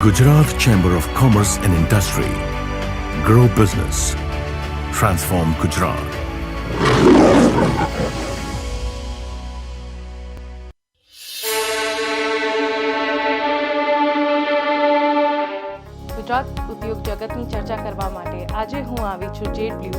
Gujarat Chamber of Commerce and Industry. Grow business. Transform Gujarat. Gujarat ઉદ્યોગ જગતની ચર્ચા કરવા માટે આજે હું આવી છું Jade Blue.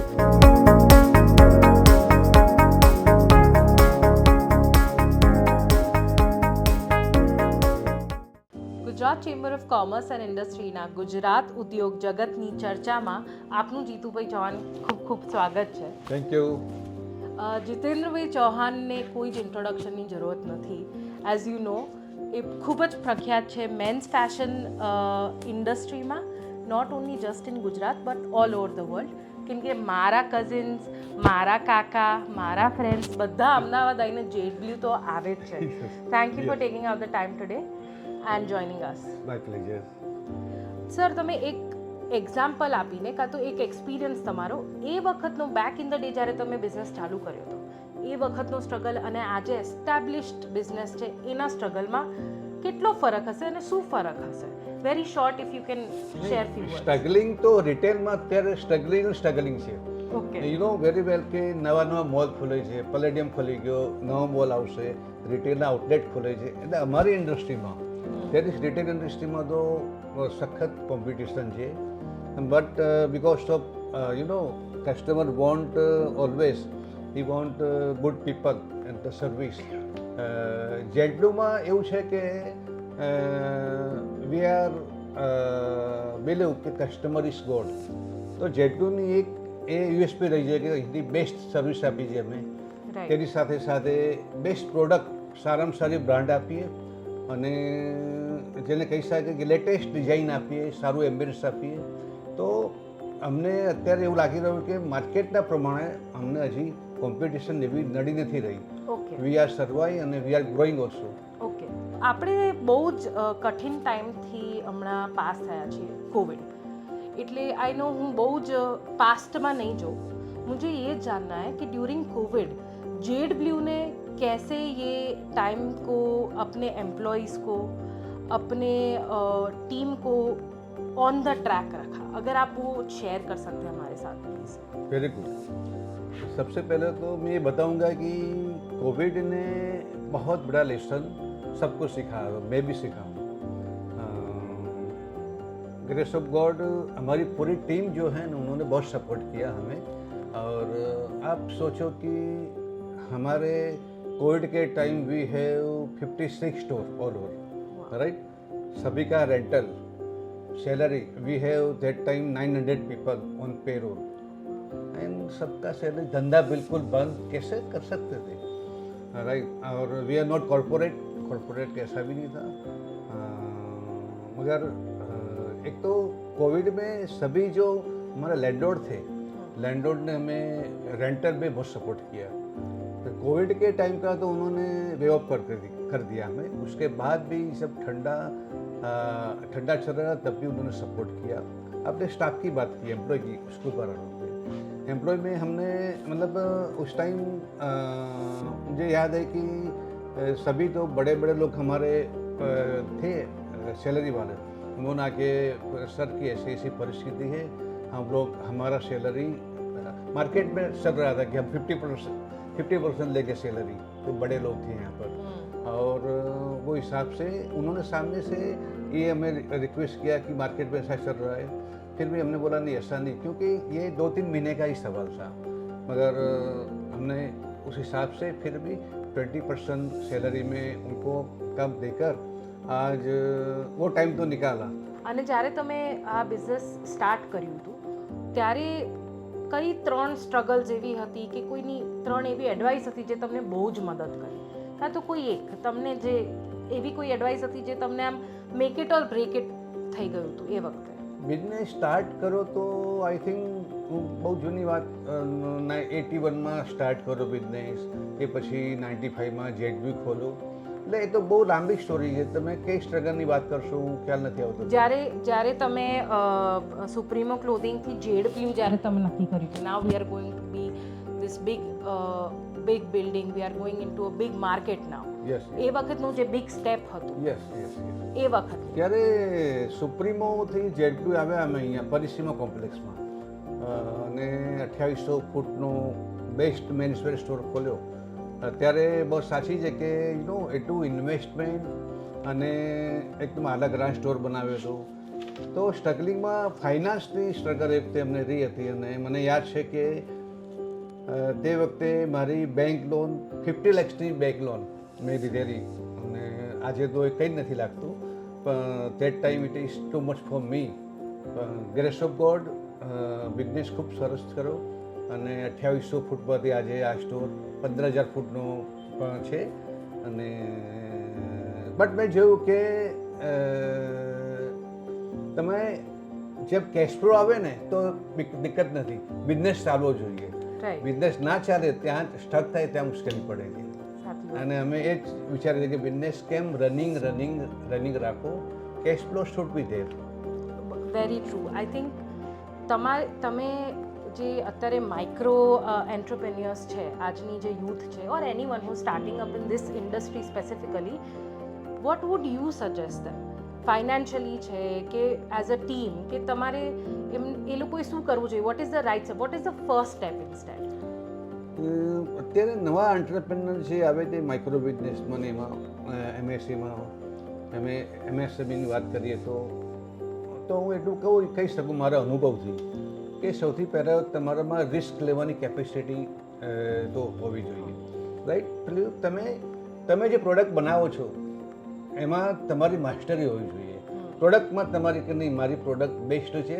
Gujarat chamber of commerce and ઇન્ડસ્ટ્રીના ગુજરાત ઉદ્યોગ જગતની ચર્ચામાં આપનું જીતુભાઈ ચૌહાણ ખૂબ ખૂબ સ્વાગત છે. Thank you. જીતેન્દ્રભાઈ ચૌહાણને કોઈ જ ઇન્ટ્રોડક્શનની જરૂરત નથી. એઝ યુ નો એ ખૂબ જ પ્રખ્યાત છે મેન્સ ફેશન ઇન્ડસ્ટ્રીમાં, not only just in Gujarat but all over the world. કેમ કે મારા કઝિન્સ, મારા કાકા, મારા ફ્રેન્ડ્સ બધા અમદાવાદ આવીને જેડ બ્લુ તો આવે જ છે. Thank you for taking out the time today and joining us. My pleasure. Sir, તમે એક એક્ઝામ્પલ આપીને કાં તો એક એક્સપિરિયન્સ તમારો એ વખતનો બેક ઇન ધ ડે જ્યારે તમે બિઝનેસ ચાલુ કર્યો હતો એ વખતનો સ્ટ્રગલ અને આજે એસ્ટાબ્લિશ્ડ બિઝનેસ છે એના સ્ટ્રગલમાં કેટલો ફરક હશે અને શું ફરક હશે? Very short if you can share few words. Struggling તો રિટેલમાં અત્યારે સ્ટ્રગલિંગ છે. Okay. You know very well કે નવા મોલ ખુલે છે, પેલેડિયમ ખુલી ગયો, નવો મોલ આવશે, રિટેલના આઉટલેટ ખુલે છે. એટલે અમારી ઇન્ડસ્ટ્રીમાં ત્યારે રિટેલ ઇન્ડસ્ટ્રીમાં તો સખત કોમ્પિટિશન છે. But because of you know customer want always he want good people and the service. જેડબ્લુમાં એવું છે કે we are believe કે કસ્ટમર ઇઝ ગોડ. તો જેડબ્લુની એક એ યુએસપી રહી છે કે એની બેસ્ટ સર્વિસ આપી છે અમે. તેની સાથે સાથે બેસ્ટ પ્રોડક્ટ, સારામાં સારી બ્રાન્ડ આપીએ અને જેને કહી શકાય કે લેટેસ્ટ ડિઝાઇન આપીએ, સારું એમ્બિયન્સ આપીએ. તો અમને અત્યારે એવું લાગી રહ્યું કે માર્કેટના પ્રમાણે અમને હજી કોમ્પિટિશન એવી નડી નથી રહી. ઓકે. વી આર સર્વાઈ અને we are growing also. Okay. આપણે બહુ જ કઠિન ટાઈમથી હમણાં પાસ થયા છીએ, કોવિડ. એટલે આઈ નો હું બહુ જ પાસ્ટમાં નહીં જોઉં. मुझे ये जानना है कि ड्यूरिंग कोविड जेड ब्लू ने कैसे ये टाइम को अपने एम्प्लॉयज़ को, अपने टीम को ऑन द ट्रैक रखा. अगर आप वो शेयर कर सकते हैं हमारे साथ प्लीज़. Very good. सबसे पहले तो मैं ये बताऊंगा कि कोविड ने बहुत बड़ा लेसन सबको सिखाया, मैं भी सीखा हूँ. ग्रेस ऑफ गॉड हमारी पूरी टीम जो है ना उन्होंने बहुत सपोर्ट किया हमें. और आप सोचो कि हमारे कोविड के time we have 56 store all over, right. सभी का rental, salary, we have that time 900 people on payroll and सबका सैलरी. धंधा बिल्कुल बंद कैसे कर सकते थे, राइट. और वी आर नॉट कॉरपोरेट कैसा भी नहीं था. मगर एक तो कोविड में सभी जो हमारे लैंडलॉर्ड थे, लैंडलॉर्ड ने हमें रेंटल में बहुत सपोर्ट किया. तो कोविड के टाइम का तो उन्होंने वे ऑफ कर दिया हमें. उसके बाद भी सब ठंडा चल रहा तब भी उन्होंने सपोर्ट किया. अपने स्टाफ की बात की, एम्प्लॉय की, उसके ऊपर एम्प्लॉय में हमने मतलब उस टाइम मुझे याद है कि सभी तो बड़े बड़े लोग हमारे थे सैलरी वाले. उन्होंने आके सर की ऐसी ऐसी परिस्थिति है, हम लोग हमारा सैलरी मार्केट में चल रहा था कि हम 50% लेके सैलरी. तो बड़े लोग थे यहाँ पर और वो हिसाब से उन्होंने सामने से ये हमें रिक्वेस्ट किया कि मार्केट में ऐसा चल रहा है. फिर भी हमने बोला नहीं, ऐसा नहीं, क्योंकि ये 2-3 महीने का ही सवाल था. मगर हमने उस हिसाब से फिर भी 20% सैलरी में उनको कम देकर आज वो टाइम तो निकाला. અને જ્યારે તમે આ બિઝનેસ સ્ટાર્ટ કર્યું હતું ત્યારે કઈ 3 સ્ટ્રગલ્સ એવી હતી કે કોઈની 3 એવી એડવાઇસ હતી જે તમને બહુ જ મદદ કરી, કાં તો કોઈ એક તમને જે એવી કોઈ એડવાઇસ હતી જે તમને આમ make it or break it થઈ ગયું હતું એ વખતે? બિઝનેસ સ્ટાર્ટ કરો તો આઈ થિંક બહુ જૂની વાત, 81માં સ્ટાર્ટ કરો બિઝનેસ, કે પછી 95માં જેડબ્લુ ખોલો. એટલે એ તો બહુ લાંબી સ્ટોરી છે. તમે કઈ સ્ટ્રગલની વાત કરશો હું ખ્યાલ નથી આવતો. જ્યારે તમે સુપ્રીમો ક્લોથિંગથી જેડ બ્લુ જ્યારે તમે નક્કી કર્યું કે now we are going to be this big big building, we are going into a big market now. Yes એ વખતનું જે બિગ સ્ટેપ હતું યસ યસ યસ એ વખત ત્યારે સુપ્રીમોથી જેડપી આવ્યા અમે અહીંયા પરિસીમા કોમ્પ્લેક્સમાં અને 2800 ફૂટનો બેસ્ટ મેન્સવેર સ્ટોર ખોલ્યો. ત્યારે બહુ સાચી છે કે એટલું ઇન્વેસ્ટમેન્ટ અને એકદમ અલગ ગ્રાન્ડ સ્ટોર બનાવ્યો હતો. તો સ્ટ્રગલિંગમાં ફાઇનાન્સની સ્ટ્રગલ એક વખતે અમને રહી હતી અને મને યાદ છે કે તે વખતે મારી બેંક લોન 50 lakhsની બેંક લોન મેં લીધેલી અને આજે તો એ કંઈ જ નથી લાગતું, પણ that time it is too much for me. Grace of God business ખૂબ સરસ કર્યો અને 2800 ફૂટ પરથી આજે આ સ્ટોર 15,000 ફૂટનો પણ છે. અને બટ મેં જોયું કે તમે જેમ કેશ ફ્લો આવે ને તો દિક્કત નથી, બિઝનેસ ચાલવો જોઈએ. રાઈટ બિઝનેસ ના ચાલે ત્યાં સ્ટક થાય ત્યાં મુશ્કેલી પડે છે. સાચી વાત. અને અમે એ જ વિચારીએ કે બિઝનેસ કેમ રનિંગ રાખો, cash flow should be there. Very true. I think તમે જે અત્યારે માઇક્રો એન્ટરપ્રેન્યોર્સ છે, આજની જે યુથ છે, or any one who starting up in this industry specifically, what would you suggest them? Financially છે કે એઝ અ ટીમ, કે તમારે એ લોકોએ શું કરવું જોઈએ? What is the right step? What is the first step in step? અત્યારે નવા એન્ટરપ્રેનર જે આવે તે માઇક્રો બિઝનેસમાં ને એમાં એમએસસીમાં એમએસએમઈની વાત કરીએ તો હું એટલું કહી શકું મારા અનુભવથી કે સૌથી પહેલાં તમારામાં રિસ્ક લેવાની કેપેસિટી તો હોવી જોઈએ. રાઈટ? પેલું તમે જે પ્રોડક્ટ બનાવો છો એમાં તમારી માસ્ટરી હોવી જોઈએ. પ્રોડક્ટમાં તમારી કે નહીં મારી પ્રોડક્ટ બેસ્ટ છે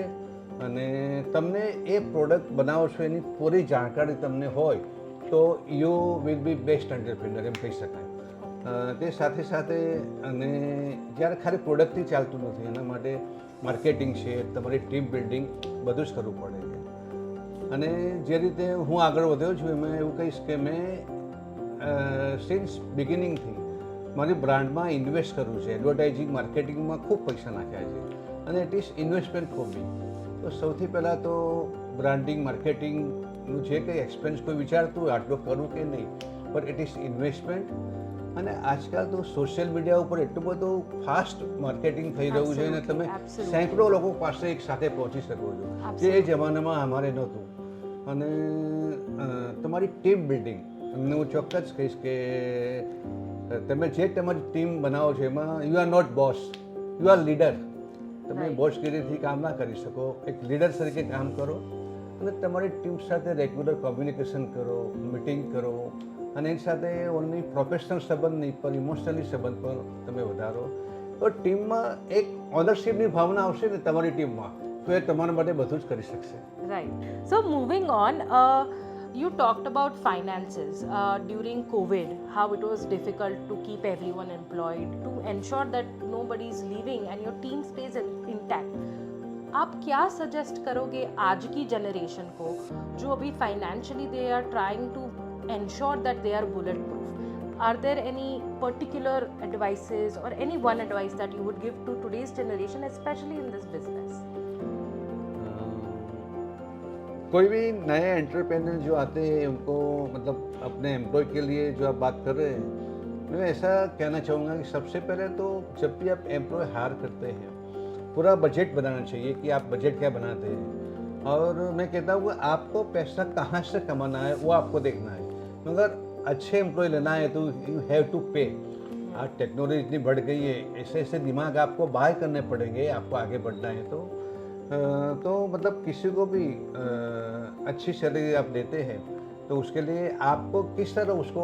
અને તમને એ પ્રોડક્ટ બનાવો છો એની પૂરી જાણકારી તમને હોય તો you will be best entrepreneur એમ કહી શકાય. તે સાથે સાથે અને જ્યારે ખાલી પ્રોડક્ટથી ચાલતું નથી, એના માટે માર્કેટિંગ છે, તમારી ટીમ બિલ્ડિંગ બધું જ કરવું પડે છે. અને જે રીતે હું આગળ વધ્યો છું એમાં એવું કહીશ કે મેં સિન્સ બિગિનિંગથી મારી બ્રાન્ડમાં ઇન્વેસ્ટ કરવું છે, એડવર્ટાઇઝિંગ માર્કેટિંગમાં ખૂબ પૈસા નાખ્યા છે અને it is investment for me. તો સૌથી પહેલાં તો બ્રાન્ડિંગ માર્કેટિંગનું જે કંઈ એક્સપેન્સ કોઈ વિચારતું હોય આટલું કરવું કે નહીં, પણ ઇટ ઇઝ ઇન્વેસ્ટમેન્ટ. અને આજકાલ તો સોશિયલ મીડિયા ઉપર એટલું બધું ફાસ્ટ માર્કેટિંગ થઈ રહ્યું છે અને તમે સેંકડો લોકો પાસે એક સાથે પહોંચી શકો છો, જે એ જમાનામાં અમારે નહોતું. અને તમારી ટીમ બિલ્ડિંગ હું ચોક્કસ કહીશ કે તમે જે તમારી ટીમ બનાવો છો એમાં you are not boss, you are leader. તમે બોસગીરીથી કામ ના કરી શકો, એક લીડર તરીકે કામ કરો અને તમારી ટીમ સાથે રેગ્યુલર કોમ્યુનિકેશન કરો, મિટિંગ કરો અને એની સાથે ઓનલી પ્રોફેશનલ સંબંધ નહીં પણ ઇમોશનલી સંબંધ પણ તમે વધારો. તો ટીમમાં એક ઓનરશિપની ભાવના આવશે ને તમારી ટીમમાં તો એ તમારા માટે બધું જ કરી શકશે. Right. So moving on, you talked about finances during COVID, how it was difficult to keep everyone employed, to ensure that nobody is leaving and your team stays intact. आप क्या सजेस्ट करोगे आज की जनरेशन को जो अभी financially they are trying to ensure that they are bulletproof? Are there any particular advices or any one advice that you would give to today's generation, especially in this business? कोई भी नए entrepreneur जो आते हैं उनको मतलब अपने employ के लिए जो आप बात कर रहे हैं, मैं ऐसा कहना चाहूँगा कि सबसे पहले तो जब भी आप एम्प्लॉय हायर करते हैं पूरा बजट बनाना चाहिए कि आप बजट क्या बनाते हैं. और मैं कहता हूँ कि आपको पैसा कहाँ से कमाना है वो आपको देखना है. मगर अच्छे एम्प्लॉय लेना है तो यू हैव टू पे. आज टेक्नोलॉजी इतनी बढ़ गई है, ऐसे ऐसे दिमाग आपको बाय करने पड़ेंगे आपको आगे बढ़ना है. तो मतलब किसी को भी अच्छी सैलरी आप देते हैं तो उसके लिए आपको किस तरह उसको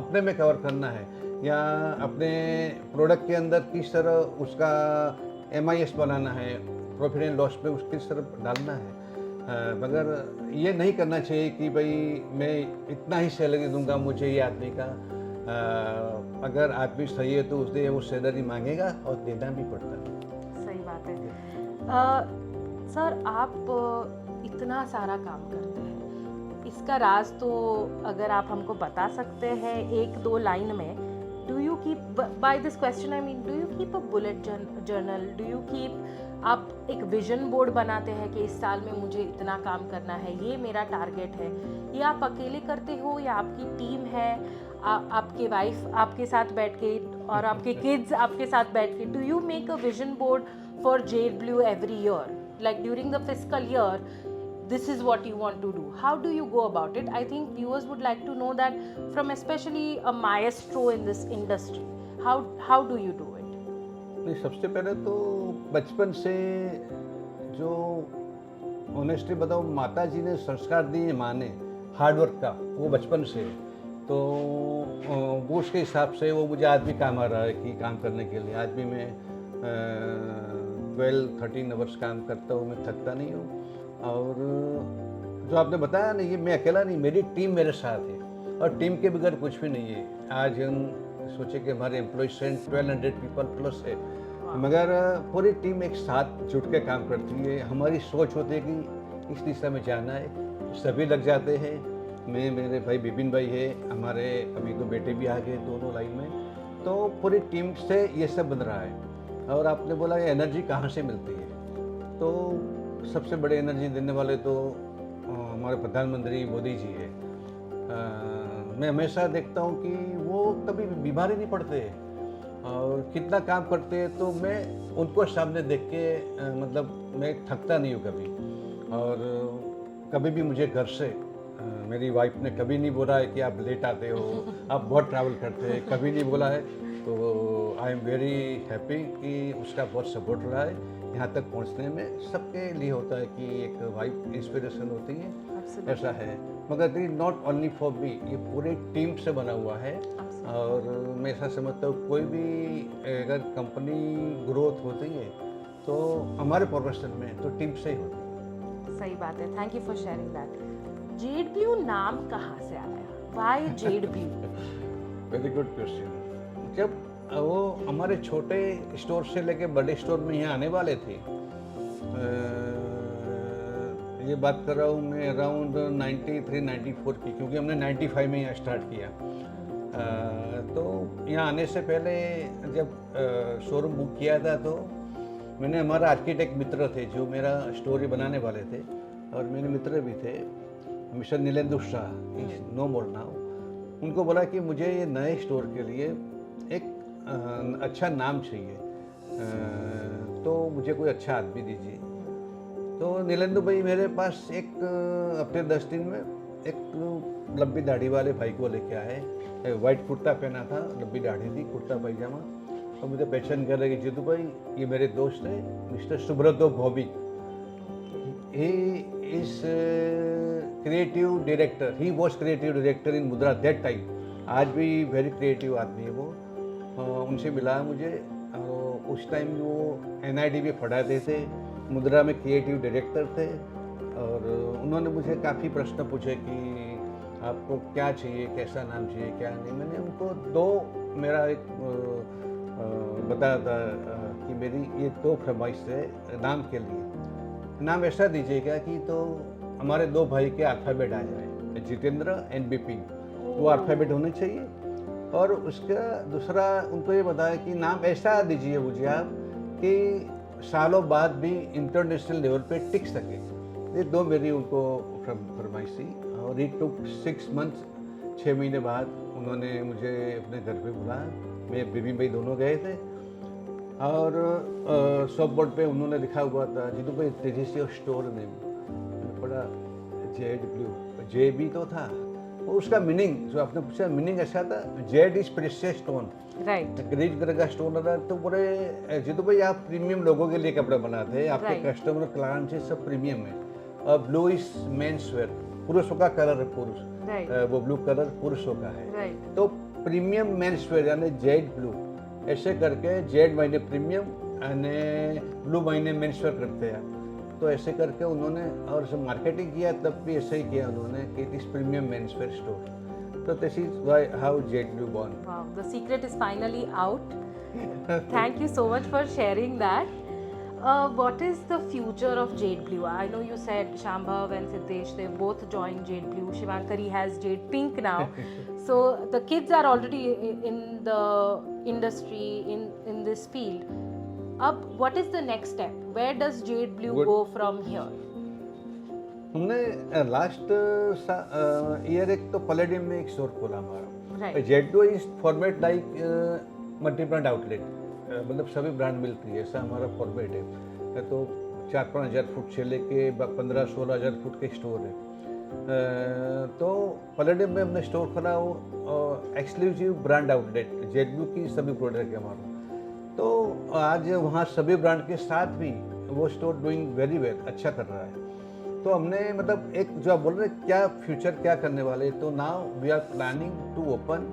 अपने में कवर करना है या अपने प्रोडक्ट के अंदर किस तरह उसका MIS बनाना है, प्रॉफिट एंड लॉस पे उसकी तरफ डालना है. मगर ये नहीं करना चाहिए कि भाई मैं इतना ही सैलरी दूंगा मुझे ये आदमी का. अगर आदमी सही है तो उससे वो सैलरी मांगेगा और देना भी पड़ता है. सही बात है. सर, आप इतना सारा काम करते हैं, इसका राज तो अगर आप हमको बता सकते हैं एक दो लाइन में. Do you keep, by this question I mean, do you keep a bullet journal? Do you keep आप एक विजन बोर्ड बनाते हैं कि इस साल में मुझे इतना काम करना है, ये मेरा टारगेट है। ये आप अकेले करते हो या आपकी टीम है, आपके वाइफ आपके साथ बैठ के और आपके किड्स आपके साथ बैठ के? Do you make a vision board for Z blue every year, like during the physical year this is what you want to do? How do you go about it? I think viewers would like to know that from especially a maestro in this industry. How do you do it? नहीं, सबसे पहले तो बचपन से जो honestly बताऊँ, माता जी ने संस्कार दिए माँ ने हार्डवर्क का, वो बचपन से है। तो वो उसके हिसाब से वो मुझे आज भी काम आ रहा है कि काम करने के लिए। आज भी मैं 12-13 आवर्स काम करता हूँ, मैं थकता नहीं हूँ। और जो आपने बताया ना, ये मैं अकेला नहीं, मेरी टीम मेरे साथ है और टीम के बगैर कुछ भी नहीं है। आज हम सोचे कि हमारे एम्प्लॉय स्ट्रेंथ 1200 पीपल प्लस है, मगर पूरी टीम एक साथ जुट के काम करती है। हमारी सोच होती है कि इस दिशा में जाना है, सभी लग जाते हैं। मैं, मेरे भाई बिपिन भाई है, हमारे अभी तो बेटे भी आ गए दोनों लाइन में, तो पूरी टीम से ये सब बन रहा है। और आपने बोला ये एनर्जी कहाँ से मिलती है, तो सबसे बड़े एनर्जी देने वाले तो हमारे प्रधानमंत्री मोदी जी है। मैं हमेशा देखता हूँ कि वो कभी बीमार ही नहीं पड़ते और कितना काम करते हैं, तो मैं उनको सामने देख के मतलब मैं थकता नहीं हूँ कभी। और कभी भी मुझे घर से मेरी वाइफ ने कभी नहीं बोला है कि आप लेट आते हो, आप बहुत ट्रैवल करते हैं, कभी नहीं बोला है। तो आई एम वेरी हैप्पी कि उसका बहुत सपोर्ट रहा है यहाँ तक पहुँचने में। सबके लिए होता है कि एक वाइफ इंस्पिरेशन होती है, ऐसा है। मगर this not only for me, ये पूरी टीम से बना हुआ है। और मैं ऐसा समझता हूँ कोई भी अगर कंपनी ग्रोथ होती है तो हमारे प्रोफेशन में तो टीम से ही होती है। सही बात है, thank you for sharing that. Z blue नाम कहाँ से आया? Why Z blue? Very good question. जब वो हमारे छोटे स्टोर से लेके बड़े स्टोर में यहाँ आने वाले थे, ये बात कर रहा हूँ मैं अराउंड 93-94 की, क्योंकि हमने 95 में यहाँ स्टार्ट किया। तो यहाँ आने से पहले जब शोरूम बुक किया था तो मैंने, हमारा आर्किटेक्ट मित्र थे जो मेरा स्टोरी बनाने वाले थे और मेरे मित्र भी थे, mister Nilendu Shah, no more now. उनको बोला कि मुझे ये नए स्टोर के लिए एक अच्छा नाम चाहिए, तो मुझे कोई अच्छा आदमी दीजिए। तो नीलेंदु भाई मेरे पास एक हफ्ते 10 दिन में एक लंबी दाढ़ी वाले भाई को लेके आए। वाइट कुर्ता पहना था, लंबी दाढ़ी थी, कुर्ता पैजामा। तो मुझे पहचान कर रहे कि जितू भाई ये मेरे दोस्त है, mister Subrato Bhowmik. He is creative director, he was creative director in Mudra that time. आज भी वेरी क्रिएटिव आदमी है वो। उनसे मिला मुझे, और उस टाइम वो NID में पढ़ाते थे, मुद्रा में क्रिएटिव डायरेक्टर थे। और उन्होंने मुझे काफ़ी प्रश्न पूछे कि आपको क्या चाहिए, कैसा नाम चाहिए, क्या नहीं। मैंने उनको मेरा एक बताया था कि मेरी ये 2 फरमाइश है नाम के लिए। नाम ऐसा दीजिएगा कि तो हमारे 2 भाई के अल्फ़ाबेट आ जाए, जितेंद्र एंड बिपिन, वो अल्फ़ाबेट होने चाहिए। और उसका दूसरा उनको ये बताया कि नाम ऐसा दीजिए मुझे आप कि सालों बाद भी इंटरनेशनल लेवल पे टिक सके। ये 2 मेरी उनको फरमाइश थी। और इट टुक 6 मंथ्स, 6 महीने बाद उन्होंने मुझे अपने घर पे बुलाया। मैं बिपिन भाई दोनों गए थे और शॉप बोर्ड पे उन्होंने लिखा हुआ था, जितू भाई this is your store name. मैंने पढ़ा जेड ब्लू, जे भी तो था। और उसका मीनिंग जो आपने पूछा, मीनिंग ऐसा था, Z is precious stone, right, green colour का स्टोन था। तो बोले जितू भाई आप प्रीमियम लोगों के लिए कपड़े बनाते हैं, आपके कस्टमर क्लाइंट से सब प्रीमियम है। और ब्लू इज मेंस वेयर, पुरुषों का कलर है, पुरुष वो ब्लू कलर पुरुषों का है। तो प्रीमियम मेंस वेयर यानी जेड ब्लू, ऐसे करके जेड मायने प्रीमियम यानी ब्लू मायने मेंस वेयर करते हैं। तो ऐसे करके उन्होंने, और जब मार्केटिंग किया तब भी ऐसे ही किया उन्होंने कि it is premium men's wear store. तो this is why how Jade Blue born. Wow, the secret is finally out. Thank you so much for sharing that. What is the future of Jade Blue? I know you said Shambhav and Siddesh, they both joined Jade Blue. Shivankari has Jade Pink now. So the kids are already in the industry, in this field. अब what is the next step, where does Jade Blue Good. Go from here? हमने last year एक तो Palladium में एक store खोला हमारा। Right. जेडो is format like multi brand outlet, मतलब सभी ब्रांड मिलती है, ऐसा हमारा फॉर्मेट है। तो 4-5 हज़ार फुट से लेके 15-16 हज़ार फुट के स्टोर है। तो पलेडियम में हमने स्टोर खोला, वो एक्सक्लूसिव ब्रांड आउटलेट, जेडब्लू की सभी प्रोडक्ट है हमारा। तो आज वहाँ सभी ब्रांड के साथ भी वो स्टोर डूइंग वेरी वेल, अच्छा कर रहा है। तो हमने मतलब एक जो आप बोल रहे हैं क्या फ्यूचर क्या करने वाले, तो now we are planning to open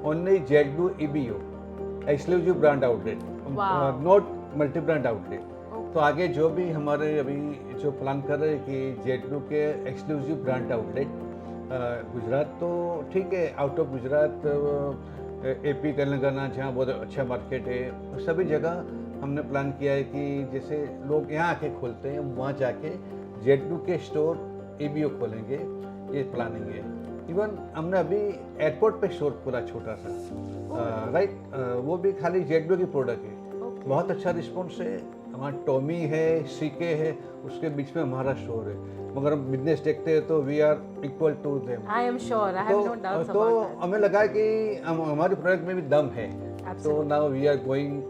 only JadeBlue EBO exclusive brand outlet, Wow. Not multi brand outlet. Okay. तो आगे जो भी हमारे अभी जो प्लान कर रहे हैं कि जेडब्लू के एक्सक्लूसिव ब्रांड आउटलेट गुजरात तो ठीक है, out of Gujarat AP Telangana जहाँ बहुत अच्छा मार्केट है, सभी जगह हमने प्लान किया है कि जैसे लोग यहाँ आके खोलते हैं वहाँ जाके जेडब्लू के स्टोर EBO खोलेंगे, ये प्लानिंग है। इवन हमने अभी एयरपोर्ट पे स्टोर खोला छोटा सा, राइट, वो भी खाली जेडब्लू की प्रोडक्ट है। Okay. बहुत अच्छा रिस्पॉन्स है। हमारा टॉमी है, CK है, उसके बीच में हमारा स्टोर है, मगर हम बिजनेस देखते हैं तो we are equal to them. I am sure, I have no doubts तो about that. हमें लगा कि हमारे प्रोडक्ट में भी दम है, तो Absolutely. Now we are going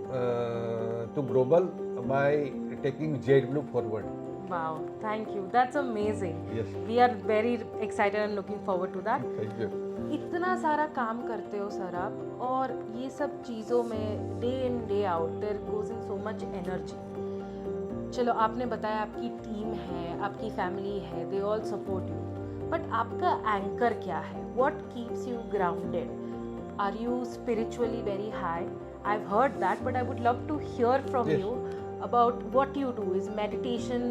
to global by taking J W forward. Wow, thank you. That's amazing. Yes. We are very excited and looking forward to that. Thank you. इतना सारा काम करते हो सर आप, और ये सब चीज़ों में day in day out there goes in so much energy. चलो आपने बताया आपकी टीम है, आपकी फैमिली है, they all support you, but आपका एंकर क्या है? What keeps you grounded? Are you spiritually very high? I have heard that, but I would love to hear from Yes. You about what you do. Is meditation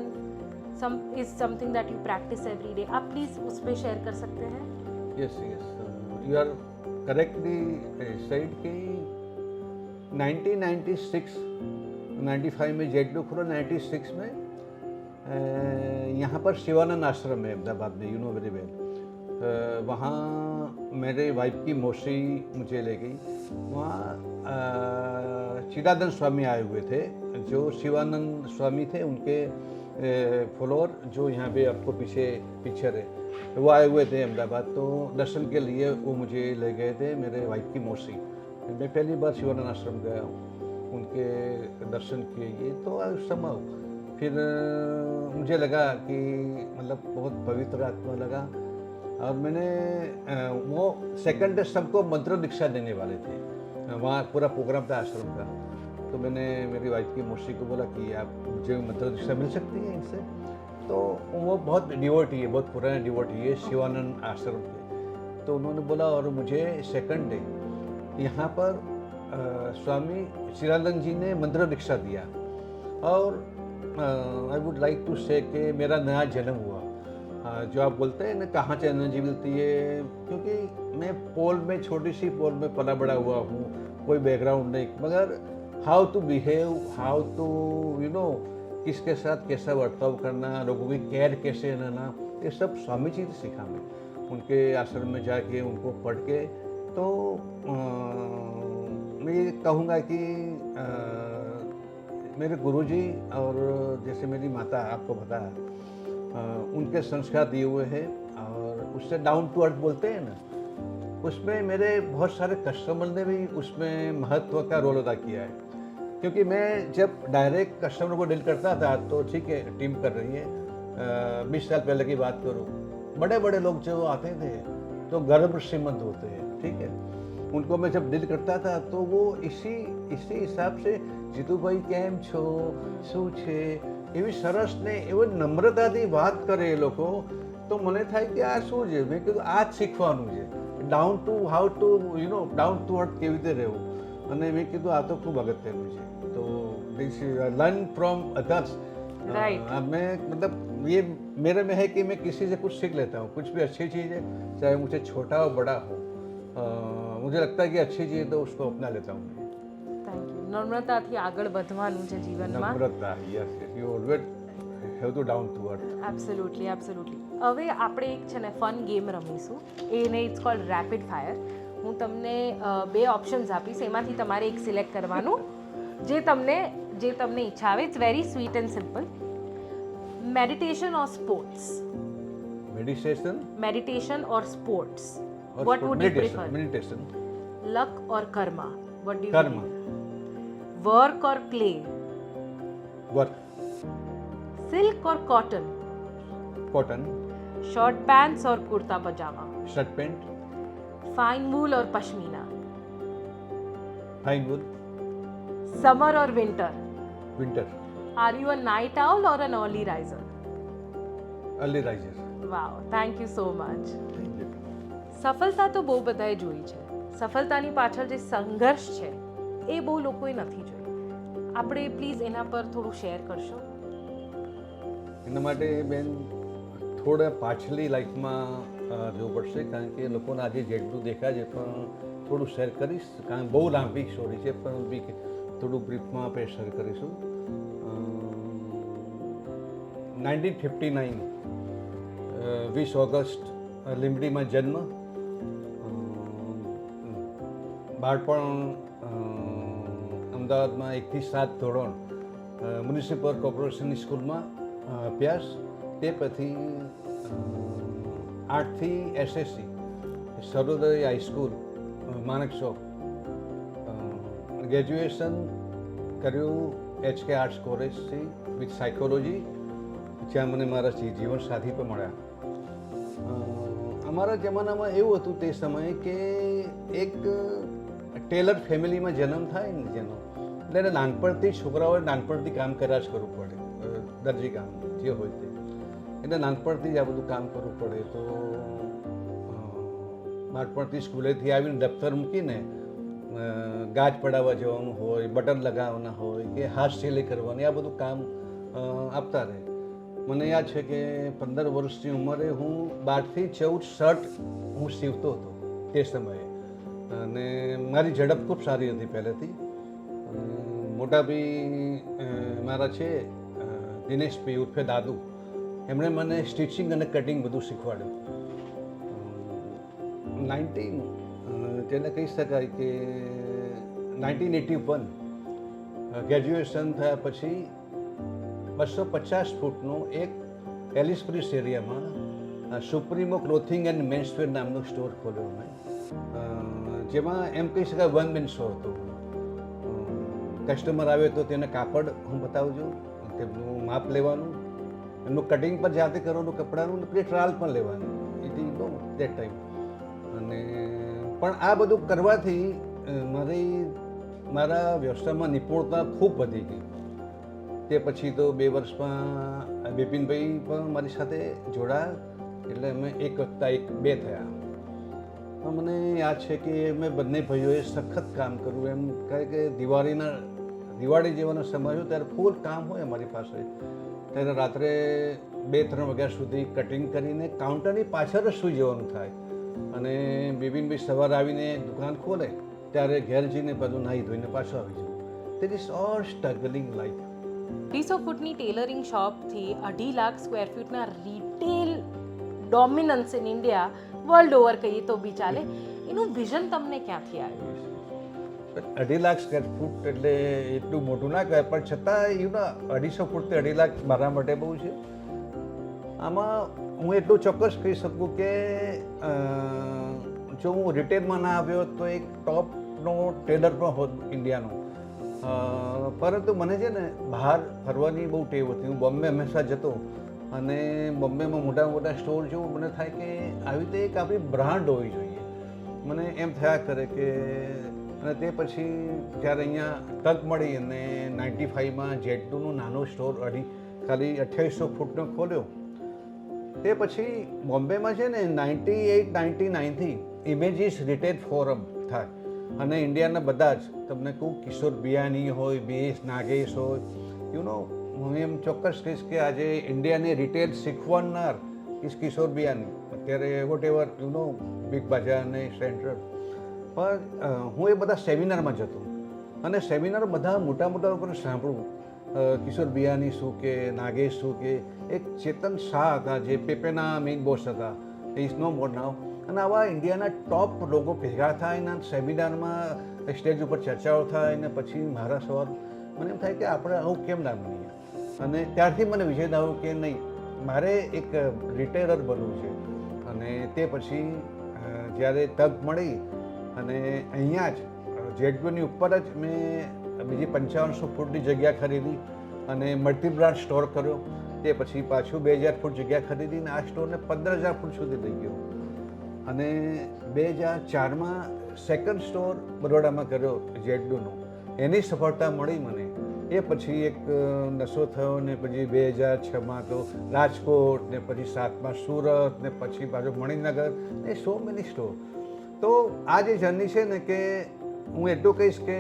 something that you practice every day? आप please उस पर share कर सकते हैं? Yes, you are correctly said कि 1996-95 में JW खोला, 96 में यहाँ पर शिवानंद आश्रम है अहमदाबाद में, यू नो वेरी वेल। वहाँ मेरे वाइफ की मौसी मुझे ले गई। वहाँ चिदानंद स्वामी आए हुए थे, जो शिवानंद स्वामी थे उनके फॉलोअर, जो यहाँ पे आपको पीछे पिक्चर है, वो आए हुए थे अहमदाबाद। तो दर्शन के लिए वो मुझे ले गए थे, मेरे वाइफ की मौसी। मैं पहली बार शिवानंद आश्रम गया हूँ, उनके दर्शन किए ये, तो समय फिर मुझे लगा कि मतलब बहुत पवित्र आत्मा लगा। और मैंने वो सेकंड डे सबको मंत्र दीक्षा देने वाले थे, वहाँ पूरा प्रोग्राम था आश्रम का। तो मैंने मेरी वाइफ की मौसी को बोला कि आप मुझे मंत्र दीक्षा मिल सकती है इनसे। तो वो बहुत डिवोटी है, बहुत पुराने डिवोटी है शिवानंद आश्रम के। तो उन्होंने बोला, और मुझे सेकंड डे यहाँ पर स्वामी चिदानंद जी ने मंत्र दीक्षा दिया। और आई वुड लाइक टू से कि मेरा नया जन्म हुआ। जो आप बोलते हैं ना कहाँ से एनर्जी मिलती है, क्योंकि मैं पोल में, छोटी सी पोल में पला बड़ा हुआ हूँ, कोई बैकग्राउंड नहीं, मगर how to behave, how to you know किसके साथ कैसा बर्ताव करना, लोगों की केयर कैसे लेना, ये सब स्वामी जी ने सीखा मैं उनके आश्रम में जाके, उनको पढ़ के। तो मैं ये कहूँगा कि मेरे गुरुजी और जैसे मेरी माता आपको पता है, उनके संस्कार दिए हुए हैं, और उससे डाउन टू अर्थ बोलते हैं ना, उसमें मेरे बहुत सारे कस्टमर ने भी उसमें महत्व का रोल अदा किया है। क्योंकि मैं जब डायरेक्ट कस्टमर को डील करता था तो ठीक है, टीम कर रही है, 20 साल पहले की बात करूँ, बड़े बड़े लोग जो आते थे तो गर्भ श्रीमंत होते हैं, ठीक है, उनको मैं जब डील करता था तो वो इसी हिसाब से जीतू भाई કેમ છો, શું છે, એવી સરસ ને એવી નમ્રતાથી વાત કરે એ લોકો। તો મને થાય કે આ શું છે, મેં કીધું આ જ શીખવાનું છે, down to how to you know down to અર્થ કેવી રીતે રહેવું। અને મેં કીધું આ તો ખૂબ અગત્યનું છે। તો દિસ લર્ન फ्रॉम अदर्स। Right. मैं मतलब ये मेरे में है कि मैं किसी से कुछ सीख लेता हूँ, कुछ भी अच्छी चीज़ है, चाहे मुझे छोटा हो बड़ा हो, मुझे लगता है कि अच्छी चीज़ है तो उसको अपना लेता हूँ मैं। Thank you. નમ્રતાથી આગળ વધવાનું છે જીવનમાં। નમ્રતા, yes, you always have to down to earth. Absolutely, absolutely. હવે આપણે એક છે ને ફન ગેમ રમીશું, એને ઇટ્સ કોલ્ડ રેપિડ ફાયર। હું તમને બે ઓપ્શન્સ આપીશ, એમાંથી તમારે એક સિલેક્ટ કરવાનું જે તમને જે તમને ઈચ્છા આવે. It's very sweet and simple. Meditation or sports? Meditation or sports? और What sport- would you meditation, prefer? meditation. Luck or karma? What do you Karma. believe? Work or play? Work, Silk or cotton? Cotton, Short pants or kurta pajama? Shirt pant, Fine wool or pashmina? Fine would, Summer or winter? Winter, Are you a night owl or an early riser? Early riser. Wow, thank you so much. Thank you. સફળતા તો બહુ બધાએ જોઈ છે. સફળતાની પાછળ જે સંઘર્ષ છે એ બહુ લોકોએ નથી જોઈ. આપણે પ્લીઝ એના પર થોડું શેર કરશો? એના માટે બેન થોડા પાછલી લાઈફમાં જવું પડશે, કારણ કે લોકોને આજે જેટલું દેખાય છે પણ થોડું શેર કરીશ, કારણ કે બહુ લાંબી સ્ટોરી છે પણ બી થોડું બ્રીફમાં આપણે શેર કરીશું. 1959 20 ઓગસ્ટ લીંબડીમાં જન્મ, બાળપણ અમદાવાદમાં 1 થી 7 ધોરણ મ્યુનિસિપલ કોર્પોરેશનની સ્કૂલમાં અભ્યાસ. તે પછી 8 થી એસએસસી સર્વોદય હાઈસ્કૂલ માણેક ચોક. ગ્રેજ્યુએશન કર્યું HK આર્ટ્સ કોલેજથી વિથ સાયકોલોજી, જ્યાં મને મારા જીવનસાથી પણ મળ્યા. અમારા જમાનામાં એવું હતું તે સમયે કે એક ટેલર ફેમિલીમાં જન્મ થાય ને જેનો, એટલે એને નાનપણથી છોકરાઓએ નાનપણથી કામ કર્યા જ કરવું પડે, દરજી કામ જે હોય તે, એટલે નાનપણથી જ આ બધું કામ કરવું પડે. તો નાનપણથી સ્કૂલેથી આવીને દફતર મૂકીને ગાજ પડાવવા જવાનું હોય, બટન લગાવવાના હોય કે હાથ સિલાઈ કરવાની, આ બધું કામ આપતા રહે. મને યાદ છે કે 15 વર્ષની ઉંમરે હું 12 થી 14 શર્ટ હું સીવતો હતો તે સમયે, અને મારી ઝડપ ખૂબ સારી હતી પહેલેથી. મોટા ભાઈ મારા છે દિનેશભાઈ ઉર્ફે દાદુ, એમણે મને સ્ટિચિંગ અને કટિંગ બધું શીખવાડ્યું. 19 તેને કહી શકાય કે 1981 ગ્રેજ્યુએશન થયા પછી 250 ફૂટનો એક એલિસબ્રિજ એરિયામાં સુપ્રીમો ક્લોથિંગ એન્ડ મેન્સવેર નામનો સ્ટોર ખોલ્યો અમે, જેમાં એમ કહી શકાય વન મેન શો હતો. કસ્ટમર આવે તો તેને કાપડ હું બતાવજો, તેમનું માપ લેવાનું, એમનું કટિંગ પણ જાતે કરવાનું કપડાનું, અને ટ્રાયલ પણ લેવાની. It is no that time. અને પણ આ બધું કરવાથી મારા વ્યવસાયમાં નિપુણતા ખૂબ વધી ગઈ. તે પછી તો 2 વર્ષમાં બિપિનભાઈ પણ મારી સાથે જોડાયા, એટલે અમે 1 વત્તા 1 2 થયા. પણ મને યાદ છે કે અમે બંને ભાઈઓએ સખત કામ કર્યું. એમ કહે કે દિવાળી જેવાનો સમય હોય ત્યારે ફૂલ કામ હોય અમારી પાસે, ત્યારે રાત્રે 2-3 વાગ્યા સુધી કટિંગ કરીને કાઉન્ટરની પાછળ જ સૂઈ જવાનું થાય. અને બિપિનભાઈ સવારે આવીને દુકાન ખોલે ત્યારે ઘેર જઈને બધું નાહી ધોઈને પાછો આવી જવું. That is all struggling life. 200 ફૂટની ટેલરિંગ શોપથી 2.5 લાખ સ્ક્વેર ફૂટના retail dominance in India, world over કહીએ તો બી ચાલે, એનું વિઝન તમને ક્યાંથી આવ્યું? 2.5 લાખ સ્ક્વેર ફૂટ એટલે એટલું મોટું ના કહેવાય, પણ છતાં 250 ફૂટથી 2.5 લાખ મારા માટે બહુ છે. આમાં હું એટલું ચોક્કસ કહી શકું કે જો હું રિટેલમાં ના આવ્યો તો એક ટોપનો ટેલર પણ હોત ઇન્ડિયાનો. પરંતુ મને છે ને બહાર ફરવાની બહુ ટેવ હતી. હું બોમ્બે હંમેશા જતો, અને બોમ્બેમાં મોટા મોટા સ્ટોર જોઉં, મને થાય કે આવી રીતે એક આપણી બ્રાન્ડ હોવી જોઈએ. મને એમ થયા કરે કે, અને તે પછી જ્યારે અહીંયા તક મળી અને 95માં Z2નું નાનો સ્ટોર ખાલી 2800 ફૂટનો ખોલ્યો. તે પછી બોમ્બેમાં છે ને 98-99થી ઇમેજીસ રિટેલ ફોરમ થાય, અને ઇન્ડિયાના બધા જ તમને કહું, કિશોર બિયાની હોય, BS નાગેશ હોય, હું એમ ચોક્કસ કહીશ કે આજે ઇન્ડિયાને રિટેલ શીખવાડનાર કિશોર બિયાની. અત્યારે વોટ એવર બિગ બજાર અને સેન્ટ્રલ. પણ હું એ બધા સેમિનારમાં જતો, અને સેમિનાર બધા મોટા મોટા લોકોને સાંભળું. કિશોર બિયાની શું કે, નાગેશ શું કે, એક ચેતન શાહ હતા જે પેપેના મેઇન બોસ હતા, ઇઝ નો મોર નાવ. અને આવા ઇન્ડિયાના ટોપ લોકો ભેગા થાય, એના સેમિનારમાં સ્ટેજ ઉપર ચર્ચાઓ થાય, અને પછી મારા સવાલ મને એમ થાય કે આપણે આવું કેમ ના બનીએ, અને ત્યારથી મને વિષય આવ્યો કે નહીં, મારે એક રિટેલર બનવું છે. અને તે પછી જ્યારે તક મળી અને અહીંયા જ જેટની ઉપર જ મેં બીજી 5500 ફૂટની જગ્યા ખરીદી અને મલ્ટી બ્રાન્ડ સ્ટોર કર્યો. તે પછી પાછું 2000 ફૂટ જગ્યા ખરીદીને આ સ્ટોરને 15000 ફૂટ સુધી લઈ ગયો. અને 2004માં સેકન્ડ સ્ટોર બરોડામાં કર્યો જેટનો. એની સફળતા મળી મને. એ પછી એક નશો થયો ને પછી 2006માં તો રાજકોટ ને પછી 7માં સુરત ને પછી પાછું મણિનગર ને સો મેની સ્ટોર. તો આ જે જર્ની છે ને કે હું એટલું કહીશ કે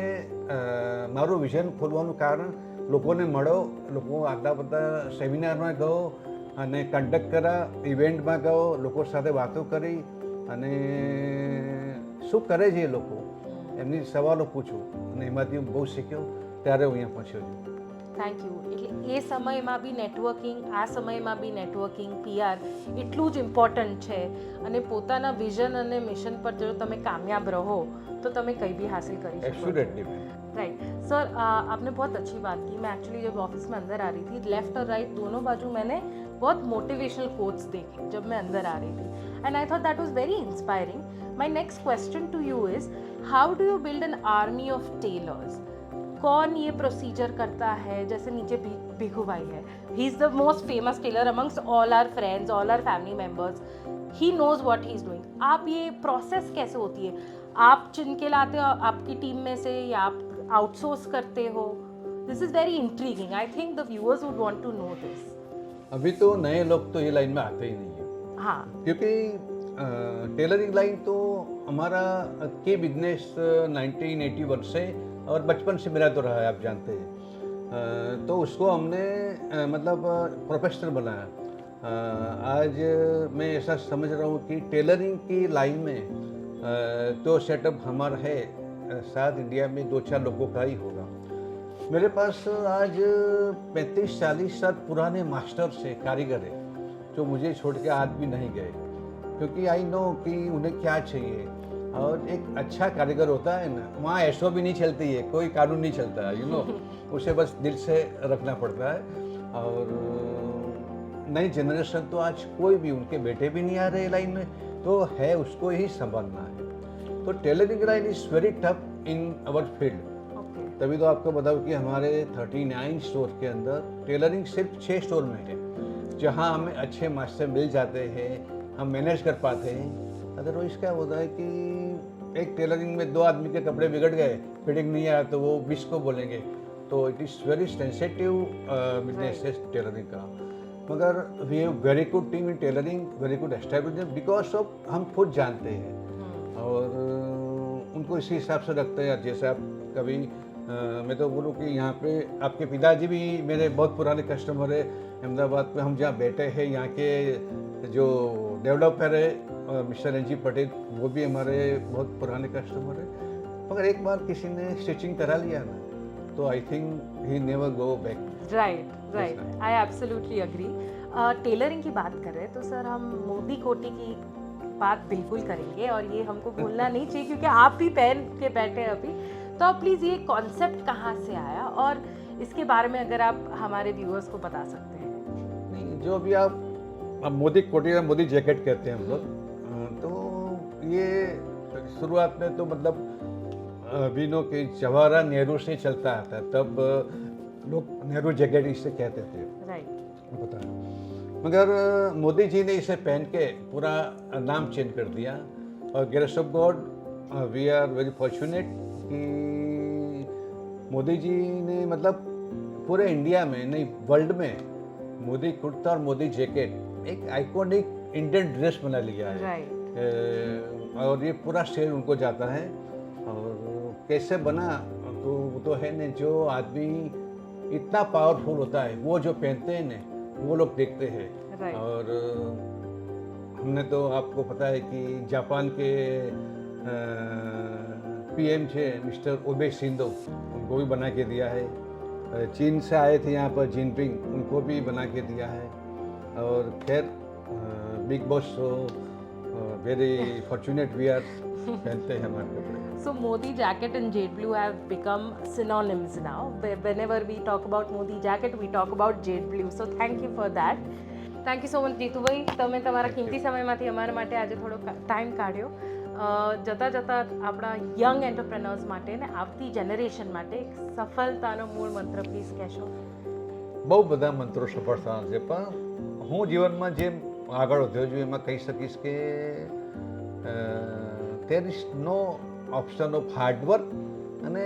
મારું વિઝન ખોલવાનું કારણ લોકોને મળો, લોકો આટલા બધા સેમિનારમાં ગયો અને કન્ડક્ટ કર્યા, ઇવેન્ટમાં ગયો, લોકો સાથે વાતો કરી અને શું કરે છે એ લોકો એમની સવાલો પૂછું અને એમાંથી હું બહુ શીખ્યો. ત્યારે હું અહીંયા પહોંચ્યો છું. Thank you. એટલે એ સમયમાં બી નેટવર્કિંગ, આ સમયમાં બી નેટવર્કિંગ, PR એટલું જ ઇમ્પોર્ટન્ટ છે. અને પોતાના વિઝન અને મિશન પર જો તમે કામયાબ રહો તો તમે કંઈ भी हासिल कर सकते हो. एब्सोल्युटली. राइट सर, आपने बहुत अच्छी बात की. मैं एक्चुअली जब ऑफिस में अंदर आ रही थी, लेफ्ट और राइट दोनों बाजू मैंने बहुत मोटिवेशनल कोट्स देखे जब मैं अंदर आ रही थी, and I thought that was very inspiring. My next question to you is, how do you build an army of tailors? कौन ये प्रोसीजर करता है? जैसे नीचे भिखू भाई है, he is the most famous tailor amongst all our friends, all our family members. He knows what he is doing. आप ये process कैसे होती है? आप चुन के लाते हो आपकी टीम में से या आप आउटसोर्स करते हो? This is very intriguing. I think the viewers would want to know this. अभी तो नए लोग तो ये लाइन में आते ही नहीं है, हाँ, क्योंकि टेलरिंग लाइन तो हमारा के बिजनेस 1981 से और बचपन से मेरा तो रहा है, आप जानते हैं. तो उसको हमने मतलब प्रोफेशनल बनाया. आज मैं ऐसा समझ रहा हूँ कि टेलरिंग की लाइन में तो सेटअप हमारा है, शायद इंडिया में 2-4 लोगों का ही होगा. मेरे पास आज 35-40 साल पुराने मास्टर से कारीगर है जो मुझे छोड़ के आज भी नहीं गए, क्योंकि आई नो कि उन्हें क्या चाहिए. और एक अच्छा कारीगर होता है ना, वहाँ एसओ भी नहीं चलती है, कोई कानून नहीं चलता है, यू नो. उसे बस दिल से रखना पड़ता है. और नई जनरेशन तो आज कोई भी, उनके बेटे भी नहीं आ रहे लाइन में, तो है उसको ही संभालना है. तो tailoring line is very tough in our field. Okay, तभी तो आपको बताऊँ कि हमारे 39 स्टोर के अंदर टेलरिंग सिर्फ 6 स्टोर में है, जहाँ हमें अच्छे मास्टर मिल जाते हैं, हम मैनेज कर पाते हैं. अदरवाइज क्या होता है कि एक टेलरिंग में 2 आदमी के कपड़े बिगड़ गए, फिटिंग नहीं आया तो वो 20 को बोलेंगे. तो it is very sensitive business है टेलरिंग का. मगर we have very good team in tailoring, very good establishment, because of हम खुद जानते हैं और उनको इसी हिसाब से रखते हैं. जैसे आप कभी मैं तो बोलूँ कि यहाँ पे आपके पिताजी भी मेरे बहुत पुराने कस्टमर है. अहमदाबाद में हम जहाँ बैठे हैं, यहाँ के जो डेवलपर है मिस्टर एन जी पटेल, वो भी हमारे बहुत पुराने कस्टमर है. मगर एक बार किसी ने स्टिचिंग करा लिया ना, तो I think he never go back. Right right, I absolutely agree. Tailoring की बात कर रहे हैं तो सर हम मोदी कोटी की बात बिल्कुल करेंगे, और ये हमको भूलना नहीं चाहिए क्योंकि आप भी पहन के बैठे हैं अभी. तो आप प्लीज़ ये कॉन्सेप्ट कहाँ से आया और इसके बारे में अगर आप हमारे व्यूअर्स को बता सकते हैं. नहीं, जो भी आप मोदी कोटी या मोदी जैकेट कहते हैं हम लोग, तो ये शुरुआत में तो मतलब अभी नो कि जवाहरलाल नेहरू से चलता आता है, तब लोग नेहरू जैकेट इसे कहते थे. राइट. पता है. मगर मोदी जी ने इसे पहन के पूरा नाम चेंज कर दिया. और grace of God we are very fortunate कि मोदी जी ने मतलब पूरे इंडिया में नहीं वर्ल्ड में मोदी कुर्ता और मोदी जैकेट एक आइकॉनिक इंडियन ड्रेस बना लिया है. राइट. और ये पूरा श्रेय उनको जाता है. और कैसे बना तो वो तो है न, जो आदमी इतना पावरफुल होता है वो जो पहनते हैं न वो लोग देखते हैं. Right. और हमने तो आपको पता है कि जापान के PM थे मिस्टर ओबे शिंदो, उनको भी बना के दिया है. चीन से आए थे यहाँ पर जिनपिंग, उनको भी बना के दिया है. और खैर बिग बॉस हो वेरी फॉर्चुनेट वी आर पहनते हैं हमारे कपड़े. So Modi jacket and Jade Blue have become synonyms now. Whenever we talk about Modi jacket, we talk about Jade Blue. So thank you for that. Thank you so much Jitubhai, તમે તમારા કિંમતી સમયમાંથી અમારા માટે આજે થોડો ટાઈમ કાઢ્યો. જતાં જતાં આપણા યંગ એન્ટરપ્રેનર્સ માટે ને આવતી જનરેશન માટે એક સફળતાનો મૂળ મંત્ર પ્લીઝ કહેશો. બહુ બધા મંત્રો સફળ થવાના છે, પણ હું જીવનમાં જેમ આગળ વધ્યો છું એમાં કહી શકીશ કે there is no option of hard work, અને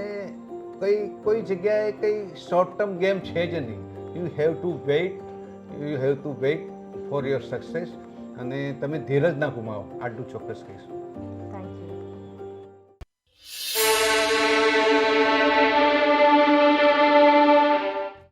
કોઈ જગ્યાએ કંઈ શોર્ટ ટર્મ ગેમ છે જ નહીં. You have to weight for your success, અને તમે ધીરજ ના ગુમાવો, આટલું ચોક્કસ કહીશું. Thank you.